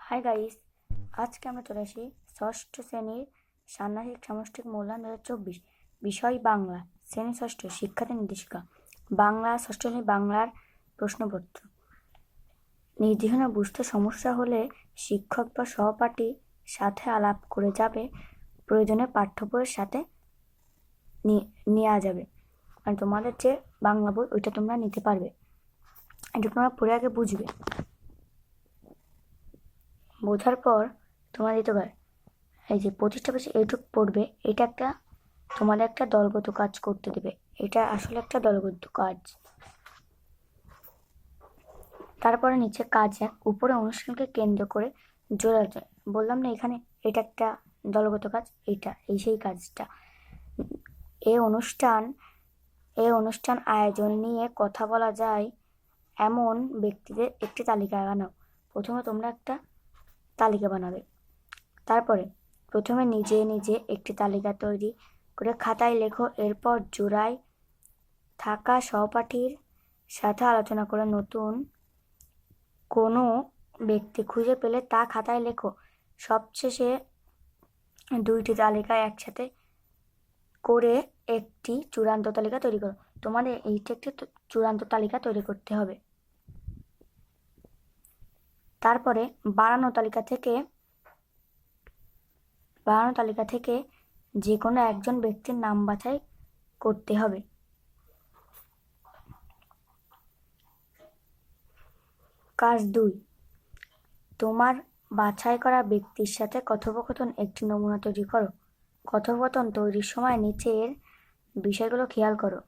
Hi guys, আজকে আমরা চলে আসি ষষ্ঠ শ্রেণীর ষান্মাসিক সামষ্টিক মূল্যায়ন 2024 বিষয় বাংলা, শ্রেণী ষষ্ঠ, শিক্ষার্থী নির্দেশিকা। বাংলা ষষ্ঠ শ্রেণী বাংলার প্রশ্নপত্র। নির্দেশনা বুঝতে সমস্যা হলে শিক্ষক বা সহপাঠী সাথে আলাপ করে যাবে, প্রয়োজনে পাঠ্য বইয়ের সাথে নেওয়া যাবে। মানে তোমাদের যে বাংলা বই ওইটা তোমরা নিতে পারবে, এটা তোমরা পড়ে আগে বুঝবে। বোঝার পর তোমরা দিতে পারে এই যে প্রতিষ্ঠা বছর এইটুক পড়বে, এটা তোমাদের একটা দলগত কাজ করতে দেবে। এটা আসলে একটা দলগত কাজ। তারপরে নিচে কাজ এক, উপরে অনুষ্ঠানকে কেন্দ্র করে জোড়া বললাম না এখানে এটা একটা দলগত কাজ, এই সেই কাজটা। এই অনুষ্ঠান আয়োজন নিয়ে কথা বলা যায় এমন ব্যক্তিদের একটি তালিকা বানাও। প্রথমে তোমরা একটা তালিকা বানাবে। তারপরে প্রথমে নিজে নিজে একটি তালিকা তৈরি করে খাতায় লেখো। এরপর জোড়ায় থাকা সহপাঠীর সাথে আলোচনা করে নতুন কোনো ব্যক্তি খুঁজে পেলে তা খাতায় লেখো। সবশেষে দুইটি তালিকা একসাথে করে একটি চূড়ান্ত তালিকা তৈরি করো। তোমাদের এইটা একটি চূড়ান্ত তালিকা তৈরি করতে হবে। তারপরে বাড়ানো তালিকা থেকে যে কোনো একজন ব্যক্তির নাম বাছাই করতে হবে। কাজ 2, তোমার বাছাই করা ব্যক্তির সাথে কথোপকথন একটি নমুনা তৈরি করো। কথোপকথন তৈরির সময় নিচের বিষয়গুলো খেয়াল করো।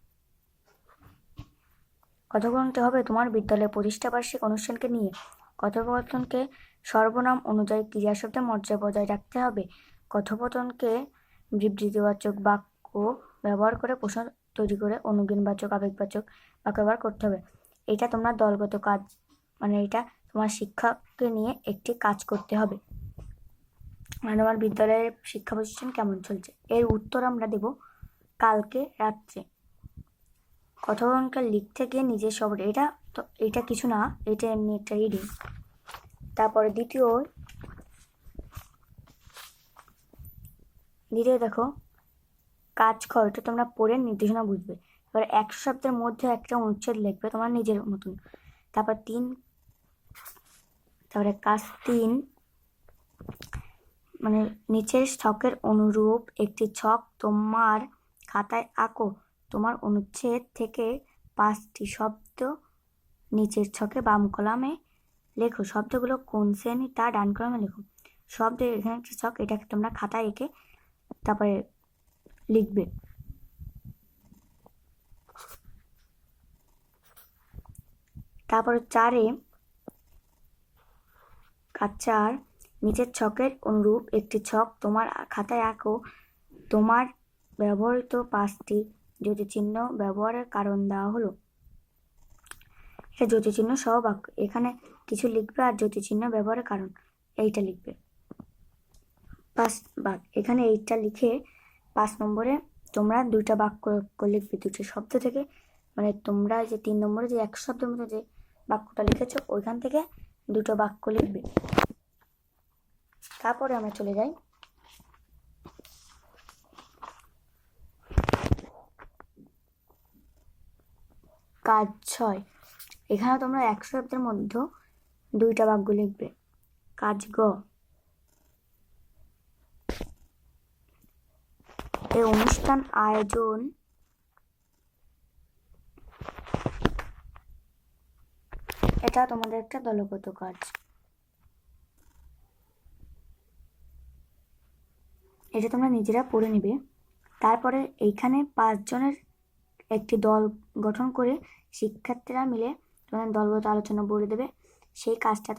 কথোপকথনটি হবে তোমার বিদ্যালয়ের প্রতিষ্ঠাবার্ষিক অনুষ্ঠানকে নিয়ে। কথোপকথনকে সর্বনাম অনুযায়ী ক্রিয়া শব্দের মর্যাদা বজায় রাখতে হবে। কথোপকথনকে বিবৃতিবাচক বাক্য ব্যবহার করে প্রশ্ন তৈরি করে অনুজ্ঞানবাচক আবেগবাচক বাক্য ব্যবহার করতে হবে। এটা তোমরা দলগত কাজ, মানে এটা তোমার শিক্ষককে নিয়ে একটি কাজ করতে হবে। মানে আমার বিদ্যালয়ের শিক্ষা প্রতিষ্ঠান কেমন চলছে, এর উত্তর আমরা দেব কালকে রাত্রে। কথোপকথনকে লিখতে গিয়ে নিজের শব্দ, এটা কিছু না, এটা এমনি একটা রিডিং। তারপরে দ্বিতীয় দেখো কাজ করো, এটা তোমরা পড়ে নির্দেশনা বুঝবে। এবার 100 শব্দের মধ্যে একটা অনুচ্ছেদ লিখবে তোমার নিজের মতন। তারপরে কাজ 3, মানে নিচের ছকের অনুরূপ একটি ছক তোমার খাতায় আঁকো। তোমার অনুচ্ছেদ থেকে 5টি শব্দ নিচের ছকে বাম কলামে লেখো। শব্দগুলো কোন শ্রেণী তা ডান কলামে লেখো। শব্দের এখানে একটি ছক, এটাকে তোমরা খাতায় এঁকে তারপরে লিখবে। তারপরে 4 নিচের ছকের অনুরূপ একটি ছক তোমার খাতায় আঁকো। তোমার ব্যবহৃত 5টি জ্যোতিচিহ্ন ব্যবহারের কারণ দেওয়া হলো। এটা জ্যোতিচিহ্ন সহ বাক্য, এখানে কিছু লিখবে আর জ্যোতিচিহ্ন ব্যবহারের কারণ এইটা লিখবে। 5 বাক্য, এখানে এইটা লিখে 5 নম্বরে তোমরা 2টা বাক্য লিখবে 2টি শব্দ থেকে। মানে তোমরা যে 3 নম্বরে যে 1 শব্দের মধ্যে যে বাক্যটা লিখেছো ওইখান থেকে 2টো বাক্য লিখবে। তারপরে আমরা চলে যাই কাজ 6। এখানে তোমরা 100 শব্দের মধ্যে 2টা বাক্য লিখবে। কাজ গ, এই অনুষ্ঠান আয়োজন এটা তোমাদের একটা দলগত কাজ। এটা তোমরা নিজেরা পড়ে নিবে। তারপরে এইখানে 5 জনের একটি দল গঠন করে শিক্ষার্থীরা মিলে তোমাদের দলগত আলোচনা বলে দেবে। সেই কাজটা তোমরা